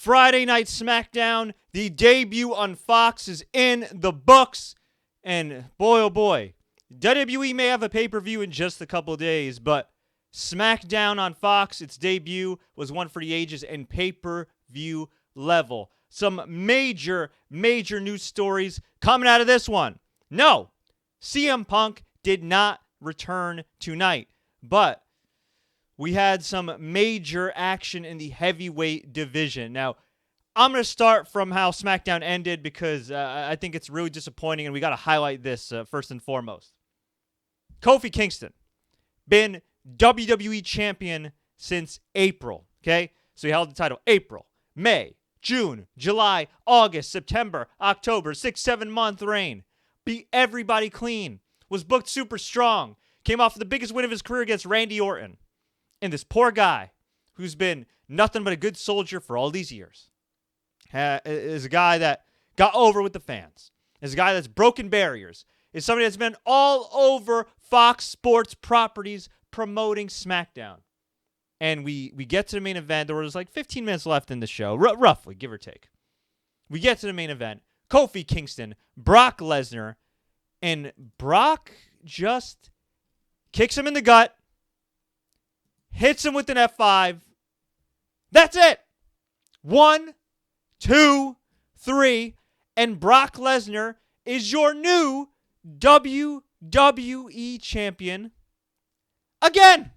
Friday Night SmackDown, the debut on Fox, is in the books. And boy, oh boy, WWE may have a pay-per-view in just a couple of days, but SmackDown on Fox, its debut, was one for the ages and pay-per-view level. Some major news stories coming out of this one. No, CM Punk did not return tonight, but we had some major action in the heavyweight division. Now, I'm going to start from how SmackDown ended because I think it's really disappointing, and we got to highlight this first and foremost. Kofi Kingston, been WWE champion since April, okay? So he held the title April, May, June, July, August, September, October, 6-7 month reign. Beat everybody clean. Was booked super strong. Came off the biggest win of his career against Randy Orton. And this poor guy, who's been nothing but a good soldier for all these years, is a guy that got over with the fans. Is a guy that's broken barriers. Is somebody that's been all over Fox Sports properties promoting SmackDown. And we get to the main event. There was like 15 minutes left in the show, roughly, give or take. We get to the main event. Kofi Kingston, Brock Lesnar, and Brock just kicks him in the gut, hits him with an F5. That's it. 1, 2, 3, and Brock Lesnar is your new WWE champion again.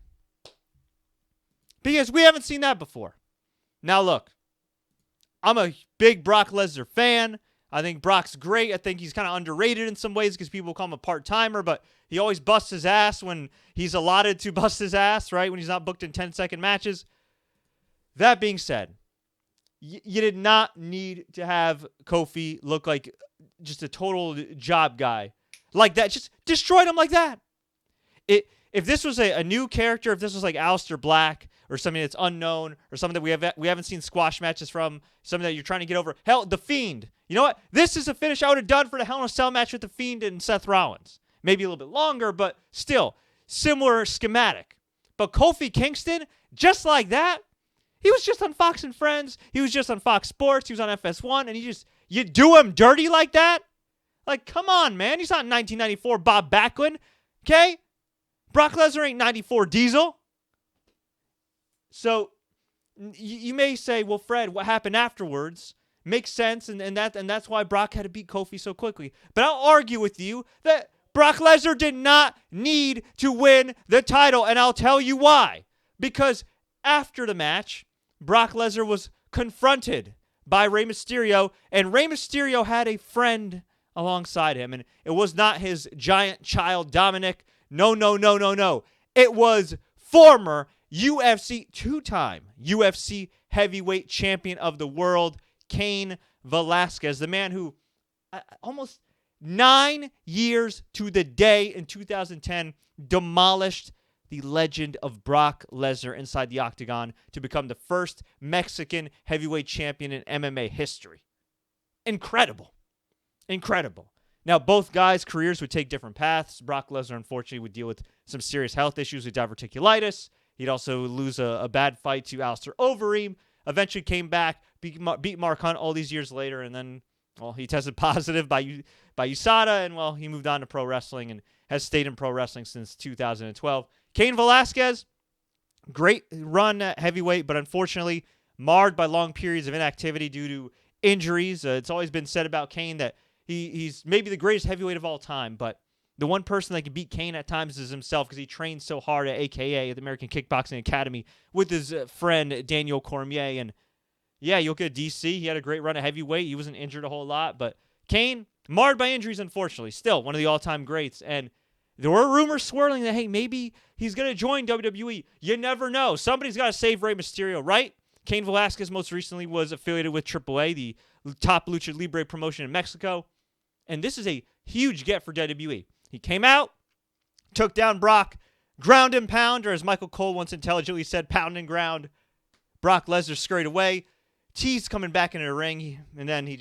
Because we haven't seen that before. Now look, I'm a big Brock Lesnar fan. I think Brock's great. I think he's kind of underrated in some ways because people call him a part-timer, but he always busts his ass when he's allotted to bust his ass, right? When he's not booked in 10-second matches. That being said, you did not need to have Kofi look like just a total job guy like that. Just destroyed him like that. If this was a new character, if this was like Aleister Black or something that's unknown or something that we haven't seen squash matches from, something that you're trying to get over. Hell, The Fiend. You know what? This is a finish I would have done for the Hell in a Cell match with The Fiend and Seth Rollins. Maybe a little bit longer, but still, similar schematic. But Kofi Kingston, just like that, he was just on Fox and Friends. He was just on Fox Sports. He was on FS1, and you do him dirty like that? Like, come on, man. He's not 1994 Bob Backlund, okay? Brock Lesnar ain't 94 Diesel. So you may say, well, Fred, what happened afterwards makes sense, and that's why Brock had to beat Kofi so quickly. But I'll argue with you that Brock Lesnar did not need to win the title, and I'll tell you why. Because after the match, Brock Lesnar was confronted by Rey Mysterio, and Rey Mysterio had a friend alongside him, and it was not his giant child, Dominic. No. It was former two-time UFC heavyweight champion of the world, Cain Velasquez, the man who almost 9 years to the day in 2010 demolished the legend of Brock Lesnar inside the octagon to become the first Mexican heavyweight champion in MMA history. Incredible. Now, both guys' careers would take different paths. Brock Lesnar, unfortunately, would deal with some serious health issues with diverticulitis. He'd also lose a bad fight to Alistair Overeem. Eventually came back, beat Mark Hunt all these years later, and then, well, he tested positive by USADA, and, well, he moved on to pro wrestling and has stayed in pro wrestling since 2012. Cain Velasquez, great run at heavyweight, but unfortunately marred by long periods of inactivity due to injuries. It's always been said about Cain that he's maybe the greatest heavyweight of all time, but the one person that can beat Cain at times is himself because he trains so hard at AKA, at the American Kickboxing Academy, with his friend Daniel Cormier. And yeah, you look at DC, he had a great run at heavyweight. He wasn't injured a whole lot, but Cain, marred by injuries, unfortunately, still one of the all-time greats. And there were rumors swirling that, hey, maybe he's going to join WWE. You never know. Somebody's got to save Rey Mysterio, right? Cain Velasquez most recently was affiliated with AAA, the top lucha libre promotion in Mexico. And this is a huge get for WWE. He came out, took down Brock, ground and pound, or as Michael Cole once intelligently said, pound and ground. Brock Lesnar scurried away. T's coming back into the ring, and then he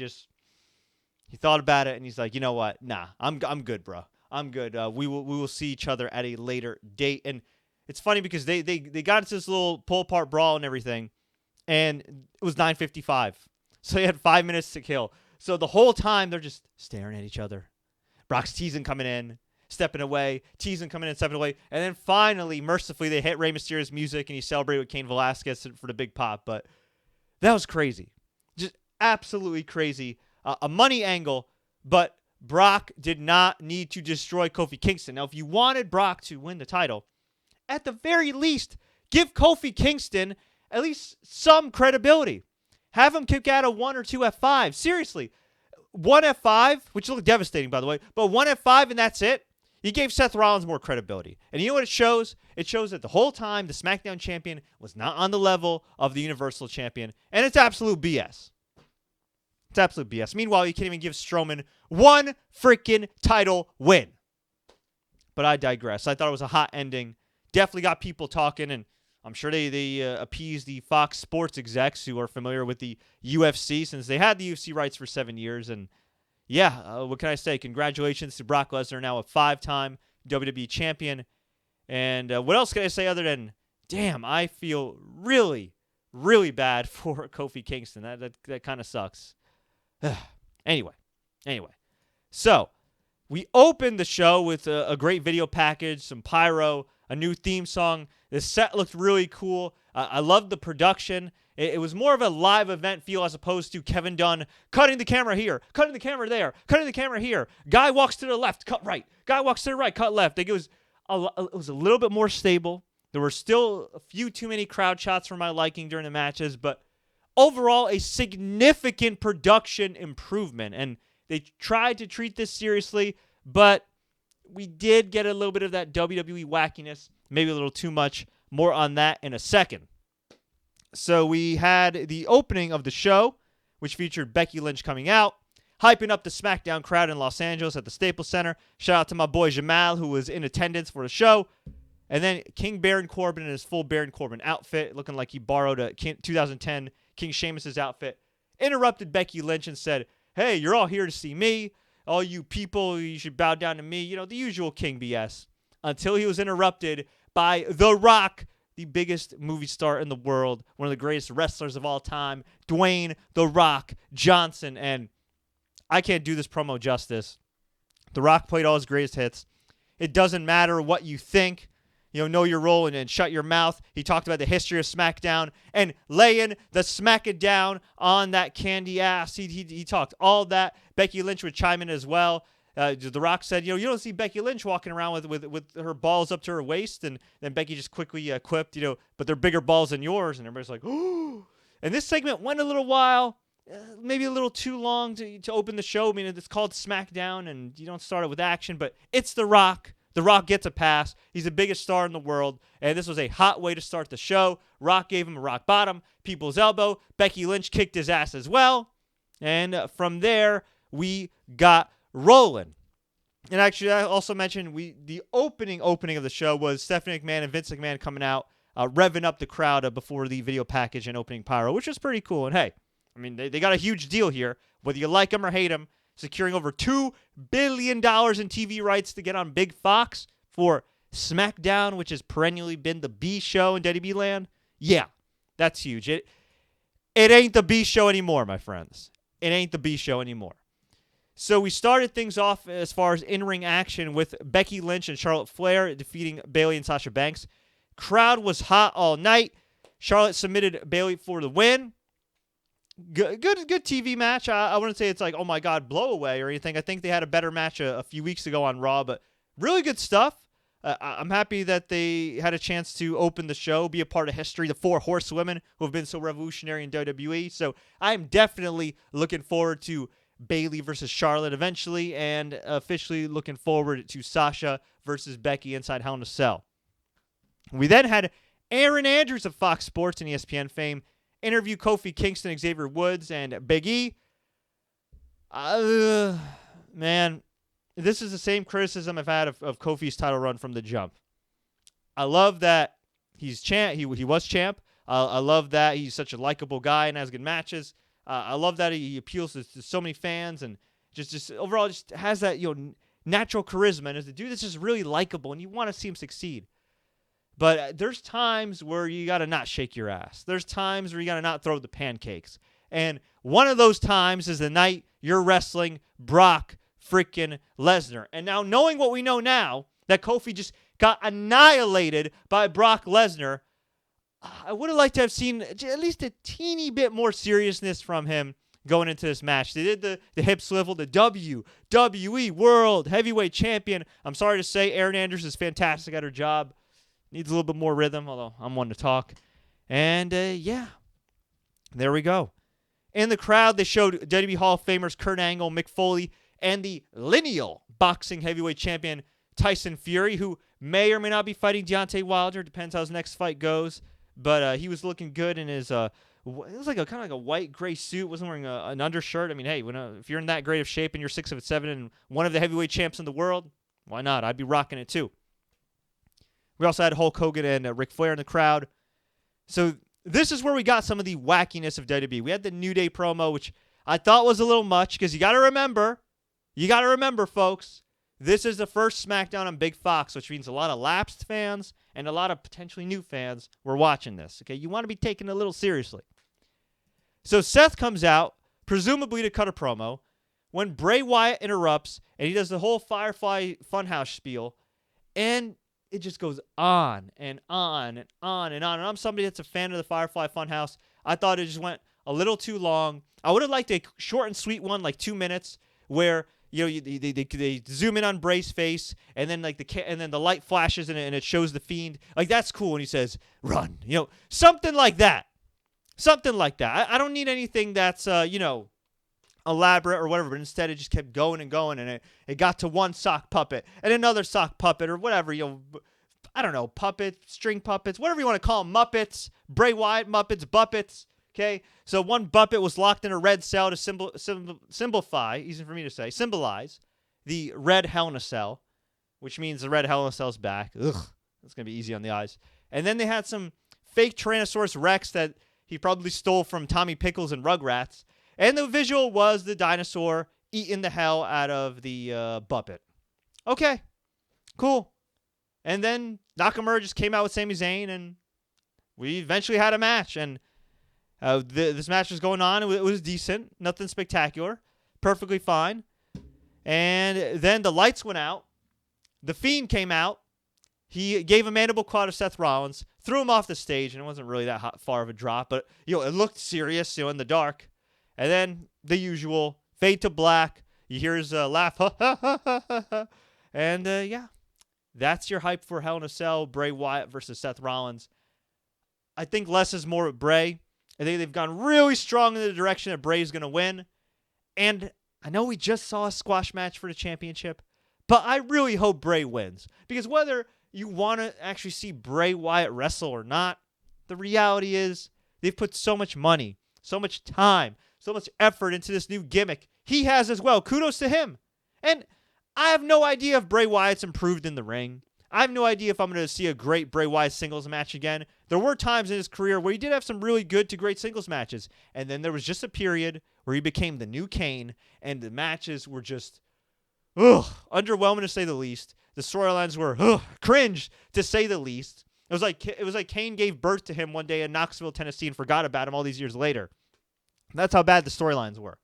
thought about it, and he's like, you know what? Nah, I'm good, bro. I'm good. We will see each other at a later date. And it's funny because they got into this little pull apart brawl and everything. and it was 9:55. So they had 5 minutes to kill. So the whole time they're just staring at each other. Brock's teasing coming in, stepping away, teasing coming in, stepping away, and then finally, mercifully, they hit Rey Mysterio's music and he celebrated with Cain Velasquez for the big pop. But that was crazy, just absolutely crazy. A money angle, but Brock did not need to destroy Kofi Kingston. Now, if you wanted Brock to win the title, at the very least, give Kofi Kingston at least some credibility. Have him kick out a 1 or 2 F5. Seriously. 1 F5, which looked devastating, by the way, but 1 F5 and that's it. You gave Seth Rollins more credibility. And you know what it shows? It shows that the whole time the SmackDown champion was not on the level of the Universal champion. And it's absolute BS. It's absolute BS. Meanwhile, you can't even give Strowman one freaking title win. But I digress. I thought it was a hot ending. Definitely got people talking, and I'm sure they appeased the Fox Sports execs who are familiar with the UFC since they had the UFC rights for 7 years. And yeah, what can I say? Congratulations to Brock Lesnar, now a 5-time WWE champion. And what else can I say other than, damn, I feel really, really bad for Kofi Kingston. That kind of sucks. Anyway. So we opened the show with a great video package, some pyro, a new theme song. The set looked really cool. I loved the production. It was more of a live event feel as opposed to Kevin Dunn cutting the camera here, cutting the camera there, cutting the camera here. Guy walks to the left, cut right. Guy walks to the right, cut left. It was a little bit more stable. There were still a few too many crowd shots for my liking during the matches, but overall a significant production improvement. And they tried to treat this seriously, but we did get a little bit of that WWE wackiness, maybe a little too much. More on that in a second. So we had the opening of the show, which featured Becky Lynch coming out, hyping up the SmackDown crowd in Los Angeles at the Staples Center. Shout out to my boy Jamal, who was in attendance for the show. And then King Baron Corbin in his full Baron Corbin outfit, looking like he borrowed a 2010 King Sheamus's outfit, interrupted Becky Lynch and said, "Hey, you're all here to see me. All you people, you should bow down to me." You know, the usual King BS. Until he was interrupted by The Rock, the biggest movie star in the world, one of the greatest wrestlers of all time, Dwayne The Rock Johnson. And I can't do this promo justice. The Rock played all his greatest hits. It doesn't matter what you think. Know your role and shut your mouth. He talked about the history of SmackDown and laying the smack it down on that candy ass. He talked all that. Becky Lynch would chime in as well. The Rock said, you don't see Becky Lynch walking around with her balls up to her waist. And then Becky just quickly quipped, but they're bigger balls than yours. And everybody's like, oh. And this segment went a little while, maybe a little too long to open the show. I mean, it's called SmackDown, and you don't start it with action, but it's The Rock. The Rock gets a pass. He's the biggest star in the world, and this was a hot way to start the show. Rock gave him a rock bottom, people's elbow. Becky Lynch kicked his ass as well, and from there, we got rolling. And actually, I also mentioned the opening of the show was Stephanie McMahon and Vince McMahon coming out, revving up the crowd before the video package and opening pyro, which was pretty cool. And hey, I mean, they got a huge deal here, whether you like them or hate them. Securing over $2 billion in TV rights to get on Big Fox for SmackDown, which has perennially been the B show in WWE land. Yeah, that's huge. It ain't the B show anymore, my friends. It ain't the B show anymore. So we started things off as far as in-ring action with Becky Lynch and Charlotte Flair defeating Bayley and Sasha Banks. Crowd was hot all night. Charlotte submitted Bayley for the win. Good TV match. I wouldn't say it's like, oh my God, blow away or anything. I think they had a better match a few weeks ago on Raw, but really good stuff. I'm happy that they had a chance to open the show, be a part of history, the 4 horsewomen who have been so revolutionary in WWE. So I'm definitely looking forward to Bayley versus Charlotte eventually, and officially looking forward to Sasha versus Becky inside Hell in a Cell. We then had Aaron Andrews of Fox Sports and ESPN fame interview Kofi Kingston, Xavier Woods, and Big E. Man, this is the same criticism I've had of Kofi's title run from the jump. I love that he's champ. He was champ. I love that he's such a likable guy and has good matches. I love that he appeals to so many fans and just overall just has that natural charisma and is a dude that's just really likable and you want to see him succeed. But there's times where you got to not shake your ass. There's times where you got to not throw the pancakes. And one of those times is the night you're wrestling Brock freaking Lesnar. And now knowing what we know now, that Kofi just got annihilated by Brock Lesnar, I would have liked to have seen at least a teeny bit more seriousness from him going into this match. They did the hip swivel, the WWE World Heavyweight Champion. I'm sorry to say, Erin Anders is fantastic at her job. Needs a little bit more rhythm, although I'm one to talk. And, yeah, there we go. In the crowd, they showed WWE Hall of Famers Kurt Angle, Mick Foley, and the lineal boxing heavyweight champion Tyson Fury, who may or may not be fighting Deontay Wilder. Depends how his next fight goes. But he was looking good in his, it was like kind of like a white gray suit. Wasn't wearing an undershirt. I mean, hey, if you're in that great of shape and you're 6'7" and one of the heavyweight champs in the world, why not? I'd be rocking it too. We also had Hulk Hogan and Ric Flair in the crowd. So this is where we got some of the wackiness of WWE. We had the New Day promo, which I thought was a little much because you got to remember, folks, this is the first SmackDown on Big Fox, which means a lot of lapsed fans and a lot of potentially new fans were watching this. Okay, you want to be taken a little seriously. So Seth comes out, presumably to cut a promo, when Bray Wyatt interrupts, and he does the whole Firefly Funhouse spiel, and it just goes on and on and on and on. And I'm somebody that's a fan of the Firefly Funhouse. I thought it just went a little too long. I would have liked a short and sweet one, like 2 minutes, where they zoom in on Bray's face, and then the light flashes and it shows the Fiend. Like, that's cool. And he says, "Run," something like that. Something like that. I don't need anything that's elaborate or whatever, but instead it just kept going and going, and it got to one sock puppet and another sock puppet or whatever, I don't know, puppets, string puppets, whatever you want to call them, Muppets, Bray Wyatt Muppets, Buppets, okay? So one Buppet was locked in a red cell to symbolize the red Hell in a Cell, which means the red Hell in a Cell's back. Ugh, that's going to be easy on the eyes. And then they had some fake Tyrannosaurus Rex that he probably stole from Tommy Pickles and Rugrats. And the visual was the dinosaur eating the hell out of the Buppet. Okay, cool. And then Nakamura just came out with Sami Zayn, and we eventually had a match. And this match was going on. It was decent. Nothing spectacular. Perfectly fine. And then the lights went out. The Fiend came out. He gave a mandible claw to Seth Rollins, threw him off the stage, and it wasn't really that far of a drop, but it looked serious, in the dark. And then the usual fade to black. You hear his laugh, and yeah, that's your hype for Hell in a Cell. Bray Wyatt versus Seth Rollins. I think less is more with Bray. I think they've gone really strong in the direction that Bray's going to win. And I know we just saw a squash match for the championship, but I really hope Bray wins. Because whether you want to actually see Bray Wyatt wrestle or not, the reality is they've put so much money, so much time, so much effort into this new gimmick. He has as well. Kudos to him. And I have no idea if Bray Wyatt's improved in the ring. I have no idea if I'm going to see a great Bray Wyatt singles match again. There were times in his career where he did have some really good to great singles matches. And then there was just a period where he became the new Kane, and the matches were just underwhelming to say the least. The storylines were cringe to say the least. It was like Kane gave birth to him one day in Knoxville, Tennessee, and forgot about him all these years later. That's how bad the storylines were.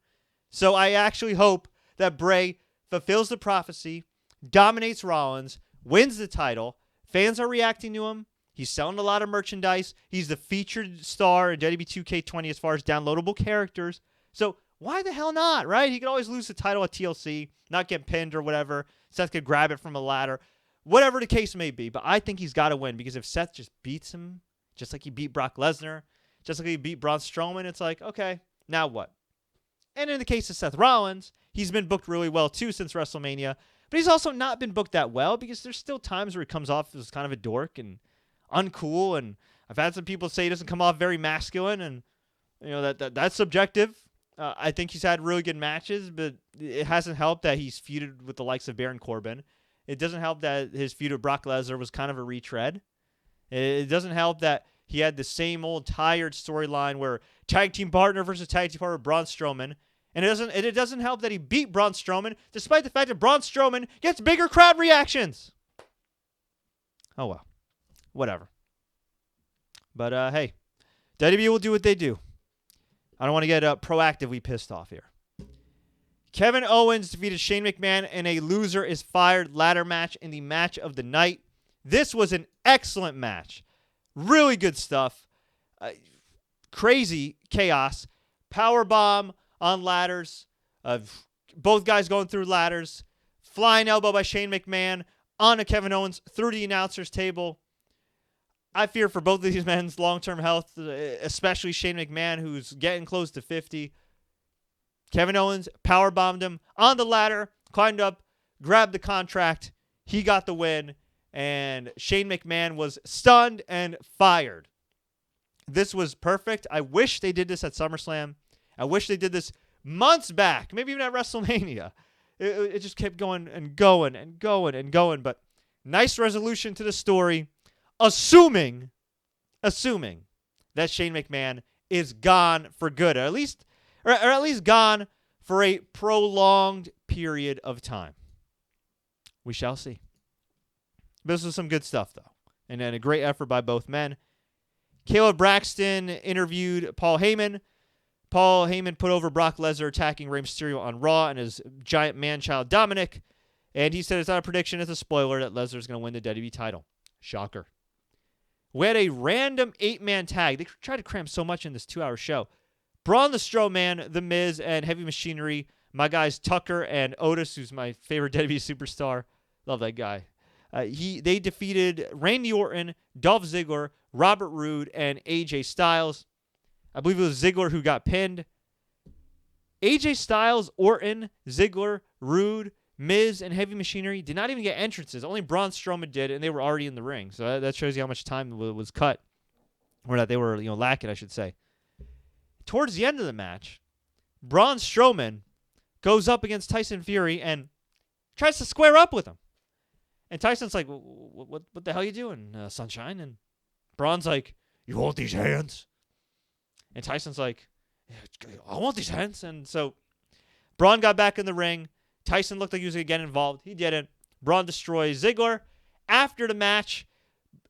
So I actually hope that Bray fulfills the prophecy, dominates Rollins, wins the title. Fans are reacting to him. He's selling a lot of merchandise. He's the featured star in WWE 2K20 as far as downloadable characters. So why the hell not, right? He could always lose the title at TLC, not get pinned or whatever. Seth could grab it from a ladder. Whatever the case may be. But I think he's got to win, because if Seth just beats him, just like he beat Brock Lesnar, just like he beat Braun Strowman, it's like, okay, now what? And in the case of Seth Rollins, he's been booked really well too since WrestleMania. But he's also not been booked that well, because there's still times where he comes off as kind of a dork and uncool. And I've had some people say he doesn't come off very masculine, and that's subjective. I think he's had really good matches, but it hasn't helped that he's feuded with the likes of Baron Corbin. It doesn't help that his feud with Brock Lesnar was kind of a retread. It doesn't help that he had the same old tired storyline where tag team partner versus tag team partner Braun Strowman. And it doesn't help that he beat Braun Strowman, despite the fact that Braun Strowman gets bigger crowd reactions. Oh, well. whatever. But, hey, WWE will do what they do. I don't want to get proactively pissed off here. Kevin Owens defeated Shane McMahon in a loser is fired ladder match in the match of the night. This was an excellent match. Really good stuff. Crazy chaos. Powerbomb on ladders. Both guys going through ladders. Flying elbow by Shane McMahon onto Kevin Owens through the announcer's table. I fear for both of these men's long-term health, especially Shane McMahon, who's getting close to 50. Kevin Owens powerbombed him on the ladder, climbed up, grabbed the contract. He got the win, and Shane McMahon was stunned and fired. This was perfect. I wish they did this at SummerSlam. I wish they did this months back, maybe even at WrestleMania. It just kept going and going and going and going, but nice resolution to the story, assuming that Shane McMahon is gone for good, or at least gone for a prolonged period of time. We shall see. This was some good stuff, though, and then a great effort by both men. Caleb Braxton interviewed Paul Heyman. Paul Heyman put over Brock Lesnar attacking Rey Mysterio on Raw and his giant man-child Dominic, and he said it's not a prediction, it's a spoiler that Lesnar's going to win the WWE title. Shocker. We had a random 8-man tag. They tried to cram so much in this 2-hour show. Braun the Strowman, The Miz, and Heavy Machinery. My guys Tucker and Otis, who's my favorite WWE superstar. Love that guy. They defeated Randy Orton, Dolph Ziggler, Robert Roode, and AJ Styles. I believe it was Ziggler who got pinned. AJ Styles, Orton, Ziggler, Roode, Miz, and Heavy Machinery did not even get entrances. Only Braun Strowman did, and they were already in the ring. So that shows you how much time was cut, or that they were lacking, I should say. Towards the end of the match, Braun Strowman goes up against Tyson Fury and tries to square up with him. And Tyson's like, what the hell are you doing, sunshine? And Braun's like, you want these hands? And Tyson's like, I want these hands. And so Braun got back in the ring. Tyson looked like he was going to get involved. He didn't. Braun destroys Ziggler. After the match,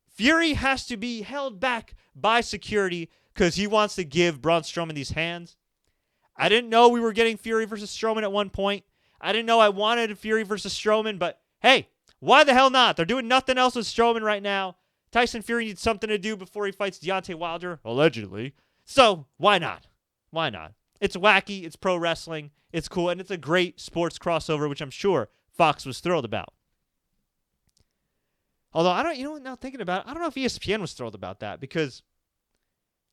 Fury has to be held back by security because he wants to give Braun Strowman these hands. I didn't know we were getting Fury versus Strowman at one point. I didn't know I wanted Fury versus Strowman, but hey, why the hell not? They're doing nothing else with Strowman right now. Tyson Fury needs something to do before he fights Deontay Wilder, allegedly. So why not? Why not? It's wacky, it's pro wrestling, it's cool, and it's a great sports crossover, which I'm sure Fox was thrilled about. Although now thinking about it, I don't know if ESPN was thrilled about that because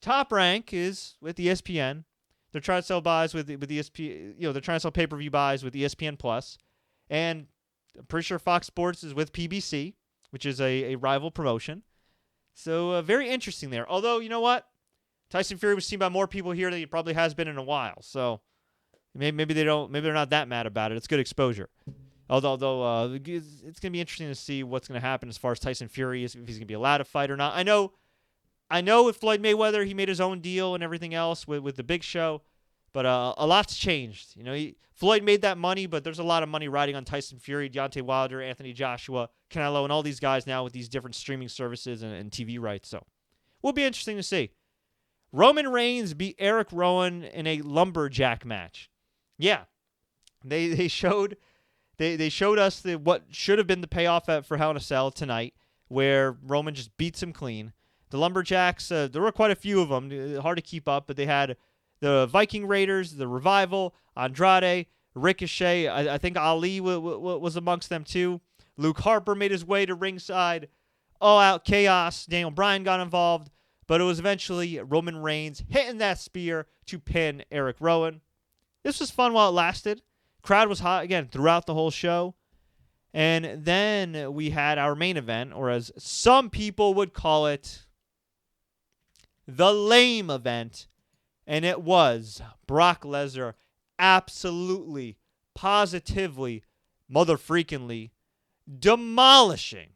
Top Rank is with ESPN. They're trying to sell buys with ESPN. They're trying to sell pay-per-view buys with ESPN Plus, and I'm pretty sure Fox Sports is with PBC, which is a rival promotion. So very interesting there. Although you know what, Tyson Fury was seen by more people here than he probably has been in a while. So maybe they're not that mad about it. It's good exposure. Although it's gonna be interesting to see what's gonna happen as far as Tyson Fury is, if he's gonna be allowed to fight or not. I know with Floyd Mayweather, he made his own deal and everything else with the Big Show, but a lot's changed. Floyd made that money, but there's a lot of money riding on Tyson Fury, Deontay Wilder, Anthony Joshua, Canelo, and all these guys now with these different streaming services and TV rights. So, will be interesting to see. Roman Reigns beat Eric Rowan in a lumberjack match. Yeah, they showed us what should have been the payoff for Hell in a Cell tonight, where Roman just beats him clean. The lumberjacks, there were quite a few of them, hard to keep up, but they had the Viking Raiders, the Revival, Andrade, Ricochet. I think Ali was amongst them too. Luke Harper made his way to ringside. All out chaos. Daniel Bryan got involved, but it was eventually Roman Reigns hitting that spear to pin Eric Rowan. This was fun while it lasted. Crowd was hot again throughout the whole show. And then we had our main event, or as some people would call it, the lame event. And it was Brock Lesnar absolutely, positively, mother-freakingly demolishing,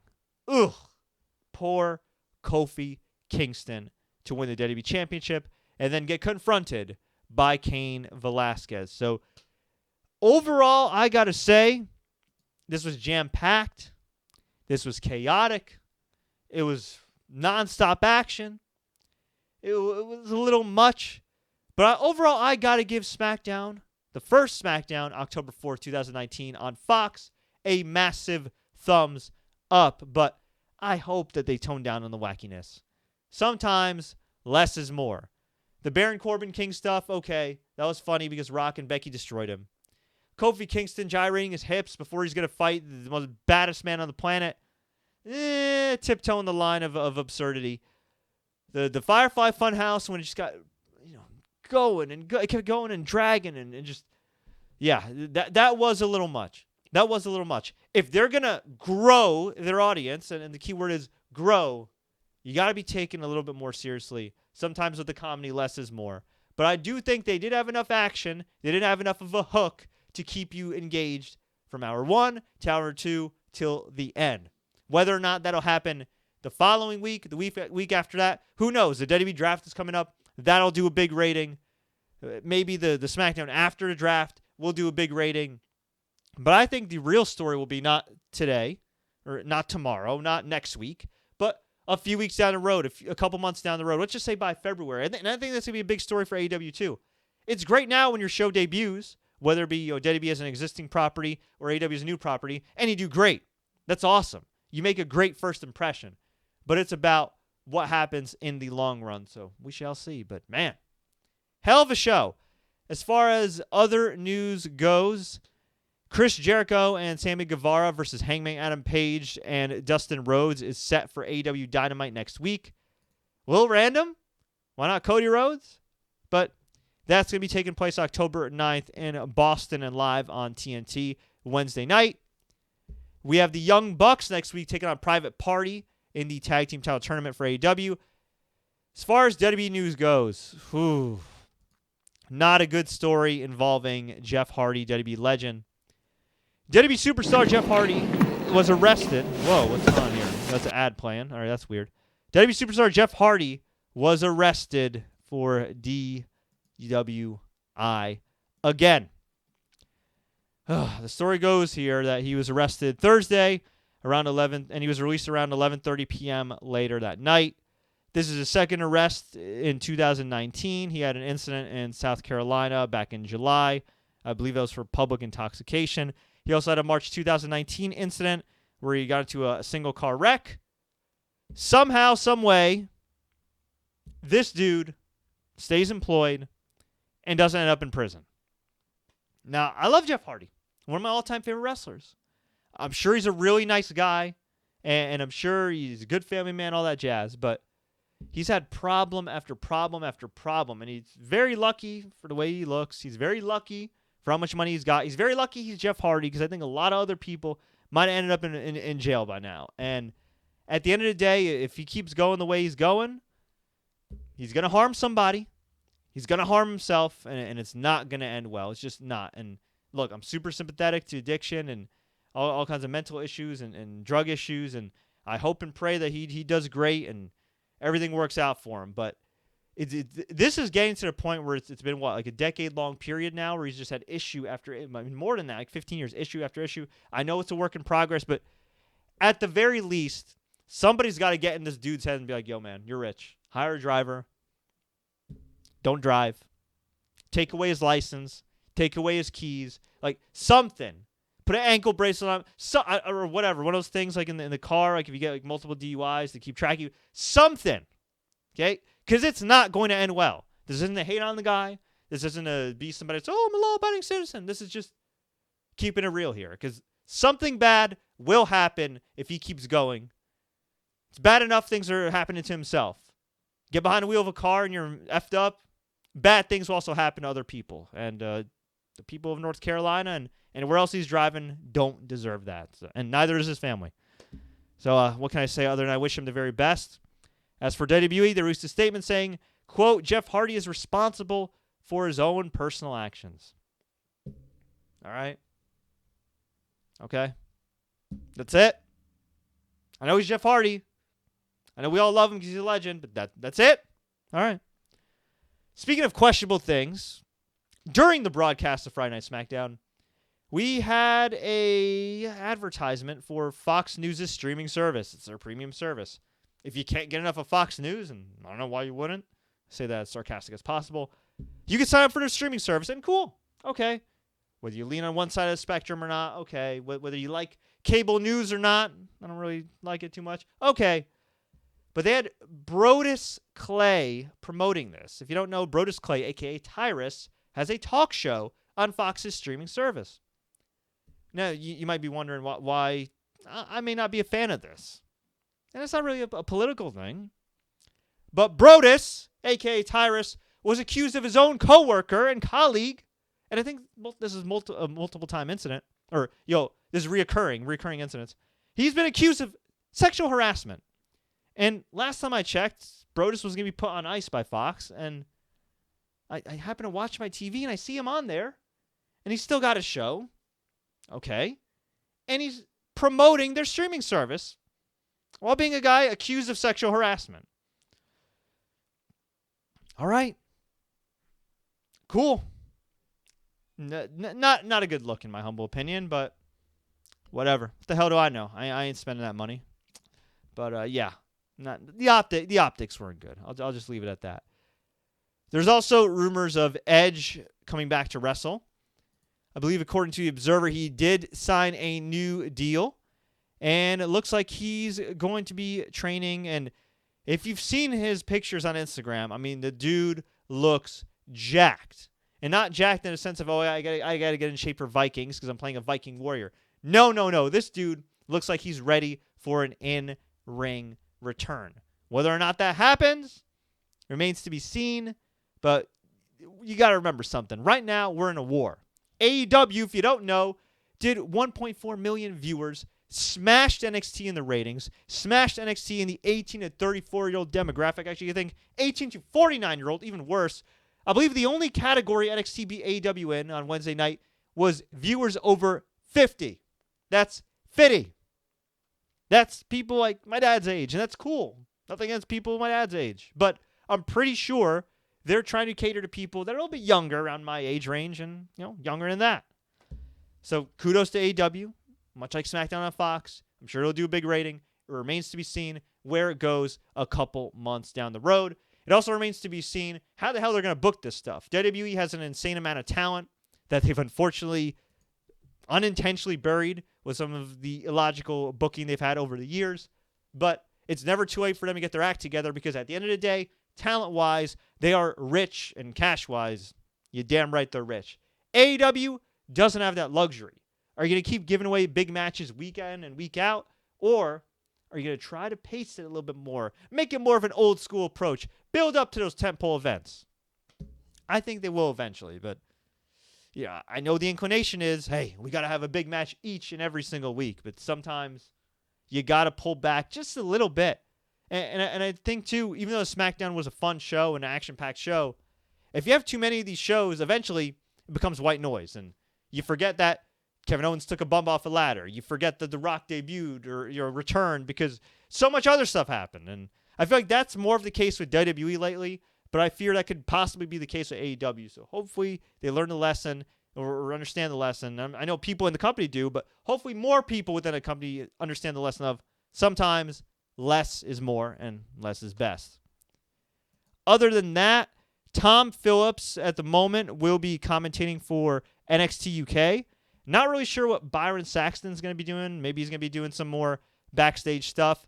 poor Kofi Kingston to win the WWE Championship and then get confronted by Cain Velasquez. So, overall, I got to say, this was jam-packed. This was chaotic. It was nonstop action. It was a little much. But overall, I got to give SmackDown, the first SmackDown, October 4th, 2019 on Fox, a massive thumbs up. But I hope that they tone down on the wackiness. Sometimes less is more. The Baron Corbin King stuff, okay, that was funny because Rock and Becky destroyed him. Kofi Kingston gyrating his hips before he's going to fight the most baddest man on the planet. Tiptoeing the line of absurdity. The Firefly Funhouse when it just got, going and it kept going and dragging and just, that was a little much. That was a little much. If they're going to grow their audience, and the key word is grow, you got to be taken a little bit more seriously. Sometimes with the comedy, less is more. But I do think they did have enough action. They didn't have enough of a hook to keep you engaged from hour 1 to hour 2 till the end. Whether or not that'll happen the following week, the week after that, who knows? The WWE draft is coming up. That'll do a big rating. Maybe the SmackDown after the draft will do a big rating. But I think the real story will be not today, or not tomorrow, not next week, but a few weeks down the road, a couple months down the road. Let's just say by February. And I think that's going to be a big story for AEW too. It's great now when your show debuts, whether it be WWE as an existing property or AEW as a new property, and you do great. That's awesome. You make a great first impression. But it's about what happens in the long run. So we shall see. But man, hell of a show. As far as other news goes, Chris Jericho and Sammy Guevara versus Hangman Adam Page and Dustin Rhodes is set for AEW Dynamite next week. A little random. Why not Cody Rhodes? But that's going to be taking place October 9th in Boston and live on TNT Wednesday night. We have the Young Bucks next week taking on Private Party in the Tag Team Title Tournament for AEW. As far as WWE news goes, not a good story involving Jeff Hardy, WWE legend. WWE superstar Jeff Hardy was arrested. Whoa, what's going on here? That's an ad playing. All right, that's weird. WWE superstar Jeff Hardy was arrested for DWI again. The story goes here that he was arrested Thursday around 11, and he was released around 11:30 p.m. later that night. This is his second arrest in 2019. He had an incident in South Carolina back in July. I believe that was for public intoxication. He also had a March 2019 incident where he got into a single car wreck. Somehow, some way, this dude stays employed and doesn't end up in prison. Now, I love Jeff Hardy, one of my all-time favorite wrestlers. I'm sure he's a really nice guy, and I'm sure he's a good family man, all that jazz, but he's had problem after problem after problem, and he's very lucky for the way he looks. He's very lucky for how much money he's got. He's very lucky he's Jeff Hardy, because I think a lot of other people might have ended up in jail by now. And at the end of the day, if he keeps going the way he's going, he's going to harm somebody. He's going to harm himself, and it's not going to end well. It's just not. And look, I'm super sympathetic to addiction and all kinds of mental issues and drug issues, and I hope and pray that he does great and everything works out for him. But this is getting to the point where it's been, like a decade-long period now where he's just had issue after, I mean, more than that, like 15 years, issue after issue. I know it's a work in progress, but at the very least, somebody's got to get in this dude's head and be like, yo, man, you're rich. Hire a driver. Don't drive. Take away his license. Take away his keys. Like, something. Put an ankle bracelet on, or whatever. One of those things like in the car, like if you get like multiple DUIs to keep track of you. Something. Okay? Because it's not going to end well. This isn't a hate on the guy. This isn't to be somebody that's, I'm a law-abiding citizen. This is just keeping it real here. Because something bad will happen if he keeps going. It's bad enough things are happening to himself. Get behind the wheel of a car and you're effed up. Bad things will also happen to other people. And the people of North Carolina and where else he's driving don't deserve that. So, and neither does his family. So what can I say other than I wish him the very best? As for WWE, they released a statement saying, quote, Jeff Hardy is responsible for his own personal actions. All right. Okay. That's it. I know he's Jeff Hardy. I know we all love him because he's a legend, but that's it. All right. Speaking of questionable things, during the broadcast of Friday Night SmackDown, we had a advertisement for Fox News' streaming service. It's their premium service. if you can't get enough of Fox News, and I don't know why you wouldn't, say that as sarcastic as possible, you can sign up for their streaming service, and cool. Okay. Whether you lean on one side of the spectrum or not, okay. Whether you like cable news or not, I don't really like it too much. Okay. But they had Brodus Clay promoting this. If you don't know, Brodus Clay, a.k.a. Tyrus, has a talk show on Fox's streaming service. Now, you might be wondering why I may not be a fan of this. And it's not really a political thing. But Brodus, a.k.a. Tyrus, was accused of his own coworker and colleague, and I think this is a multiple-time incident, or, this is recurring incidents. He's been accused of sexual harassment. And last time I checked, Brodus was going to be put on ice by Fox, and I happen to watch my TV, and I see him on there, and he's still got a show. Okay. And he's promoting their streaming service while being a guy accused of sexual harassment. All right. Cool. Not a good look in my humble opinion, but whatever. What the hell do I know? I ain't spending that money. But yeah, not the optics weren't good. I'll just leave it at that. There's also rumors of Edge coming back to wrestle. I believe according to the Observer, he did sign a new deal, and it looks like he's going to be training. And if you've seen his pictures on Instagram, I mean, the dude looks jacked. And not jacked in the sense of, I gotta get in shape for Vikings because I'm playing a Viking warrior. No. This dude looks like he's ready for an in-ring return. Whether or not that happens remains to be seen, but you got to remember something. Right now, we're in a war. AEW, if you don't know, did 1.4 million viewers, smashed NXT in the ratings, smashed NXT in the 18 to 34-year-old demographic. Actually, I think 18 to 49-year-old, even worse. I believe the only category NXT beat AEW in on Wednesday night was viewers over 50. That's 50. That's people like my dad's age, and that's cool. Nothing against people my dad's age. But I'm pretty sure they're trying to cater to people that are a little bit younger, around my age range, and younger than that. So kudos to AEW. Much like SmackDown on Fox, I'm sure it'll do a big rating. It remains to be seen where it goes a couple months down the road. It also remains to be seen how the hell they're going to book this stuff. WWE has an insane amount of talent that they've unfortunately unintentionally buried with some of the illogical booking they've had over the years. But it's never too late for them to get their act together, because at the end of the day, talent-wise, they are rich, and cash-wise, you're damn right they're rich. AEW doesn't have that luxury. Are you going to keep giving away big matches week in and week out? Or are you going to try to pace it a little bit more? Make it more of an old-school approach. Build up to those tentpole events. I think they will eventually, but yeah, I know the inclination is, hey, we got to have a big match each and every single week, but sometimes you got to pull back just a little bit. And I think, too, even though SmackDown was a fun show and an action-packed show, if you have too many of these shows, eventually it becomes white noise, and you forget that Kevin Owens took a bump off a ladder. You forget that The Rock debuted or returned because so much other stuff happened. And I feel like that's more of the case with WWE lately, but I fear that could possibly be the case with AEW. So hopefully they learn the lesson or understand the lesson. I know people in the company do, but hopefully more people within a company understand the lesson of sometimes less is more and less is best. Other than that, Tom Phillips at the moment will be commentating for NXT UK. Not really sure what Byron Saxton is going to be doing. Maybe he's going to be doing some more backstage stuff.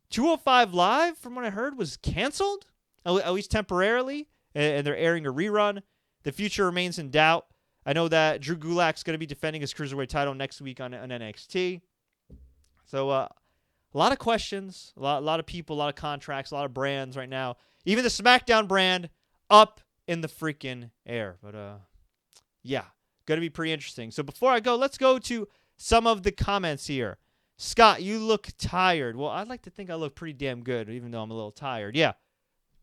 205 Live, from what I heard, was canceled, at least temporarily, and they're airing a rerun. The future remains in doubt. I know that Drew Gulak's going to be defending his Cruiserweight title next week on NXT. So a lot of questions, a lot of people, a lot of contracts, a lot of brands right now. Even the SmackDown brand up in the freaking air. But yeah. Going to be pretty interesting. So before I go, let's go to some of the comments here. Scott, you look tired. Well, I'd like to think I look pretty damn good, even though I'm a little tired. Yeah.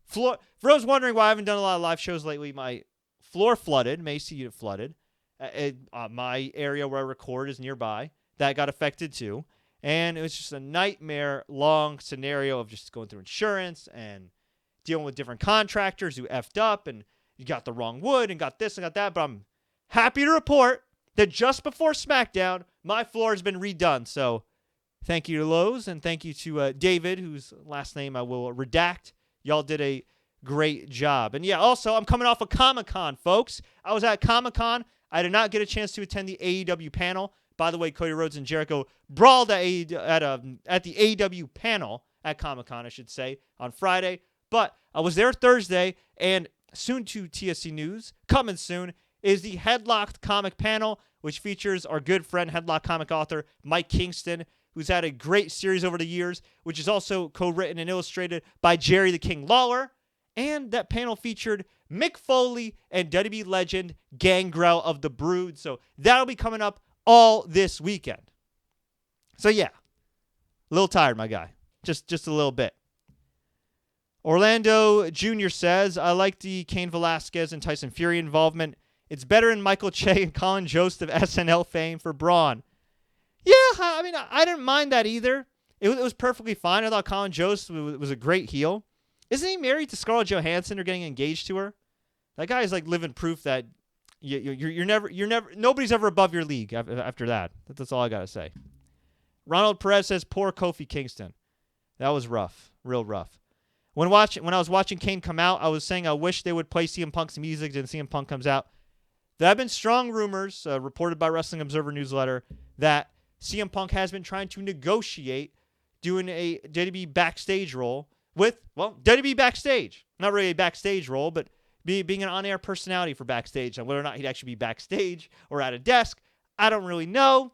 For those wondering why I haven't done a lot of live shows lately, my floor flooded. Macy unit flooded. My area where I record is nearby. That got affected too. And it was just a nightmare long scenario of just going through insurance and dealing with different contractors who effed up, and you got the wrong wood and got this and got that. But I'm happy to report that just before SmackDown, my floor has been redone. So Thank you to Lowe's, and thank you to David, whose last name I will redact. Y'all did a great job. And yeah, also, I'm coming off of Comic-Con, folks. I was at Comic-Con. I did not get a chance to attend the AEW panel. By the way, Cody Rhodes and Jericho brawled at the AEW panel at Comic-Con, I should say, on Friday. But I was there Thursday, and soon to TSC News, coming soon, is the Headlocked Comic panel, which features our good friend, Headlock comic author Mike Kingston, who's had a great series over the years, which is also co-written and illustrated by Jerry the King Lawler. And that panel featured Mick Foley and WWE legend Gangrel of the Brood. So that'll be coming up all this weekend. So yeah, a little tired, my guy. Just a little bit. Orlando Jr. says, I like the Cain Velasquez and Tyson Fury involvement. It's better than Michael Che and Colin Jost of SNL fame for Braun. Yeah, I mean, I didn't mind that either. It was perfectly fine. I thought Colin Jost was a great heel. Isn't he married to Scarlett Johansson or getting engaged to her? That guy is like living proof that you're never nobody's ever above your league after that. That's all I gotta say. Ronald Perez says, poor Kofi Kingston. That was rough, real rough. When I was watching Kane come out, I was saying I wish they would play CM Punk's music. Then CM Punk comes out. There have been strong rumors reported by Wrestling Observer newsletter that CM Punk has been trying to negotiate doing a WWE Backstage role with, well, WWE Backstage. Not really a backstage role, but being an on-air personality for Backstage. And whether or not he'd actually be backstage or at a desk, I don't really know.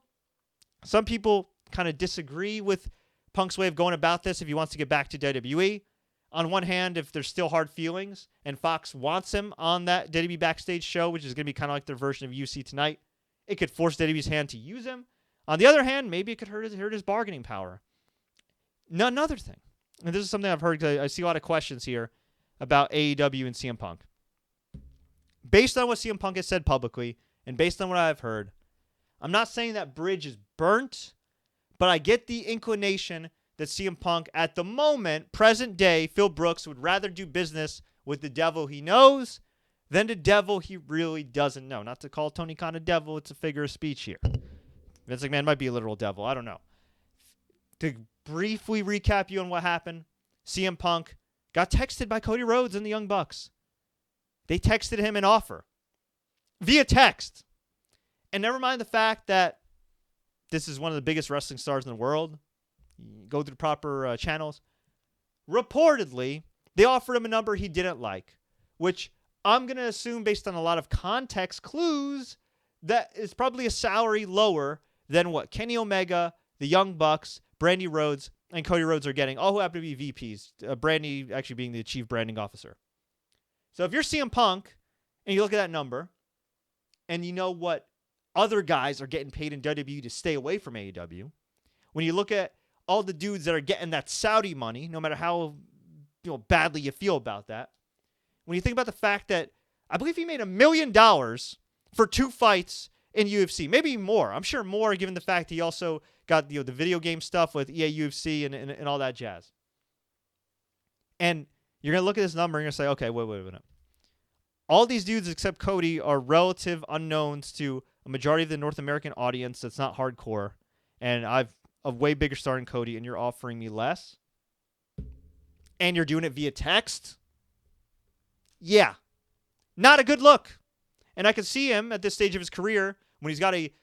Some people kind of disagree with Punk's way of going about this if he wants to get back to WWE. On one hand, if there's still hard feelings and Fox wants him on that WWE Backstage show, which is going to be kind of like their version of UC Tonight, it could force WWE's hand to use him. On the other hand, maybe it could hurt his bargaining power. Another thing, and this is something I've heard, I see a lot of questions here about AEW and CM Punk. Based on what CM Punk has said publicly, and based on what I've heard, I'm not saying that bridge is burnt, but I get the inclination that CM Punk, at the moment, present day, Phil Brooks, would rather do business with the devil he knows than the devil he really doesn't know. Not to call Tony Khan a devil, it's a figure of speech here. Vince McMahon might be a literal devil, I don't know. To briefly recap you on what happened, CM Punk got texted by Cody Rhodes and the Young Bucks. They texted him an offer via text. And never mind the fact that this is one of the biggest wrestling stars in the world. You go through the proper channels. Reportedly, they offered him a number he didn't like, which I'm going to assume based on a lot of context clues that is probably a salary lower than what Kenny Omega, the Young Bucks, Brandy Rhodes, and Cody Rhodes are getting, all who happen to be VPs, Brandy actually being the chief branding officer. So if you're CM Punk and you look at that number and you know what other guys are getting paid in WWE to stay away from AEW, when you look at all the dudes that are getting that Saudi money, no matter how badly you feel about that, when you think about the fact that I believe he made $1 million for 2 fights in UFC, maybe more. I'm sure more given the fact he also got the video game stuff with EA UFC and all that jazz. And you're going to look at this number and you're going to say, okay, wait a minute. All these dudes except Cody are relative unknowns to a majority of the North American audience that's not hardcore. And I've a way bigger star than Cody, and you're offering me less? And you're doing it via text? Yeah. Not a good look. And I can see him at this stage of his career when he's got a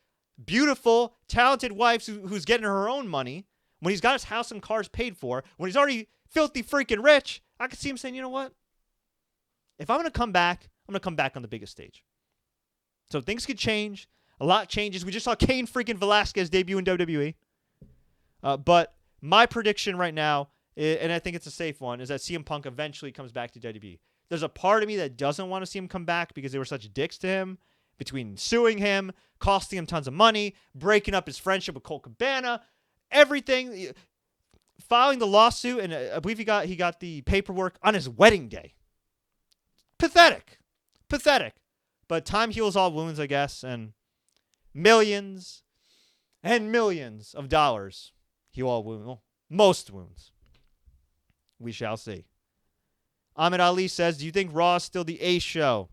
beautiful, talented wife who's getting her own money, when he's got his house and cars paid for, when he's already filthy freaking rich, I can see him saying, you know what? If I'm going to come back, I'm going to come back on the biggest stage. So things could change. A lot changes. We just saw Cain freaking Velasquez debut in WWE. But my prediction right now, and I think it's a safe one, is that CM Punk eventually comes back to WWE. There's a part of me that doesn't want to see him come back because they were such dicks to him, between suing him, costing him tons of money, breaking up his friendship with Colt Cabana, everything, filing the lawsuit, and I believe he got the paperwork on his wedding day. Pathetic. But time heals all wounds, I guess, and millions and millions of dollars heal all wounds. Well, most wounds. We shall see. Ahmed Ali says, do you think Raw is still the A show?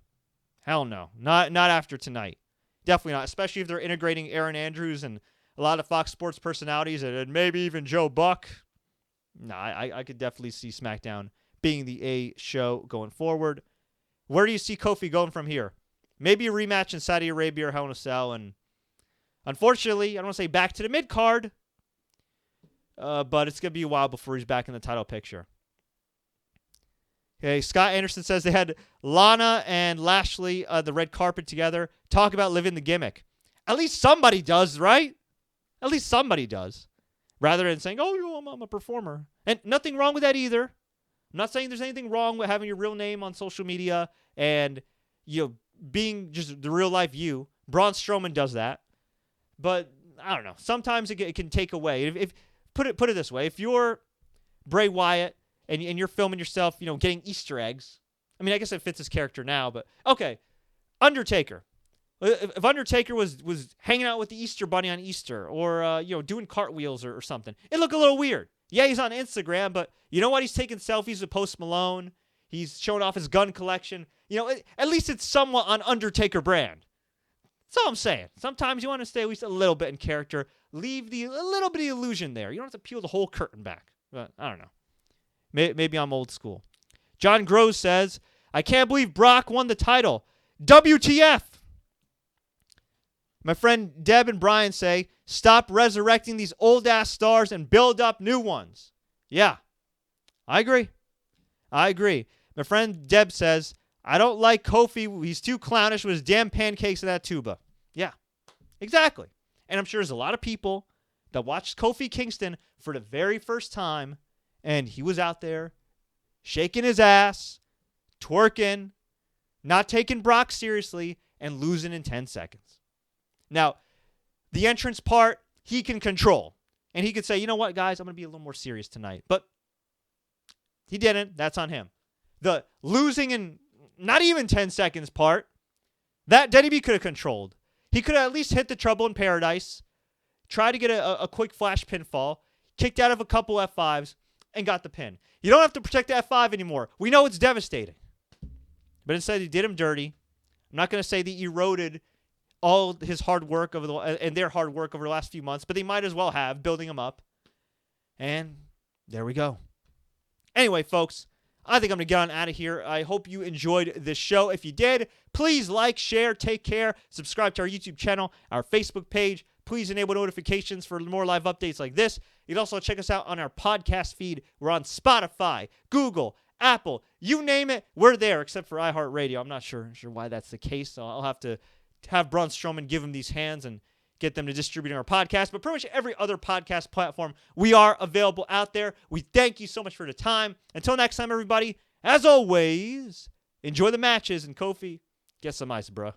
Hell no. Not after tonight. Definitely not. Especially if they're integrating Aaron Andrews and a lot of Fox Sports personalities and maybe even Joe Buck. No, I could definitely see SmackDown being the A show going forward. Where do you see Kofi going from here? Maybe a rematch in Saudi Arabia or Hell in a Cell. And unfortunately, I don't want to say back to the mid-card, but it's going to be a while before he's back in the title picture. Okay, Scott Anderson says they had Lana and Lashley, the red carpet together, talk about living the gimmick. At least somebody does, right? At least somebody does. Rather than saying, oh, I'm a performer. And nothing wrong with that either. I'm not saying there's anything wrong with having your real name on social media and, being just the real life you. Braun Strowman does that. But, I don't know. Sometimes it can take away. If put it this way. If you're Bray Wyatt and you're filming yourself, getting Easter eggs. I mean, I guess it fits his character now, but okay. Undertaker. If Undertaker was hanging out with the Easter Bunny on Easter or, doing cartwheels or something, it'd look a little weird. Yeah, he's on Instagram, but you know what? He's taking selfies with Post Malone. He's showing off his gun collection. At least it's somewhat on Undertaker brand. That's all I'm saying. Sometimes you want to stay at least a little bit in character. Leave a little bit of illusion there. You don't have to peel the whole curtain back. But I don't know. Maybe I'm old school. John Groves says, I can't believe Brock won the title. WTF? My friend Deb and Brian say, stop resurrecting these old-ass stars and build up new ones. Yeah, I agree. My friend Deb says, I don't like Kofi. He's too clownish with his damn pancakes and that tuba. Yeah, exactly. And I'm sure there's a lot of people that watched Kofi Kingston for the very first time, and he was out there shaking his ass, twerking, not taking Brock seriously, and losing in 10 seconds. Now, the entrance part, he can control. And he could say, you know what, guys, I'm going to be a little more serious tonight. But he didn't. That's on him. The losing in not even 10 seconds part, that Denny could have controlled. He could have at least hit the Trouble in Paradise, tried to get a quick flash pinfall, kicked out of a couple F5s, and got the pin. You don't have to protect the F5 anymore. We know it's devastating. But instead, he did him dirty. I'm not going to say that he eroded all his hard work and their hard work over the last few months, but they might as well have, building him up. And there we go. Anyway, folks, I think I'm going to get on out of here. I hope you enjoyed this show. If you did, please like, share, take care, subscribe to our YouTube channel, our Facebook page. Please enable notifications for more live updates like this. You can also check us out on our podcast feed. We're on Spotify, Google, Apple, you name it, we're there, except for iHeartRadio. I'm not sure why that's the case, so I'll have to have Braun Strowman give him these hands and get them to distribute our podcast. But pretty much every other podcast platform, we are available out there. We thank you so much for the time. Until next time, everybody, as always, enjoy the matches. And Kofi, get some ice, bro.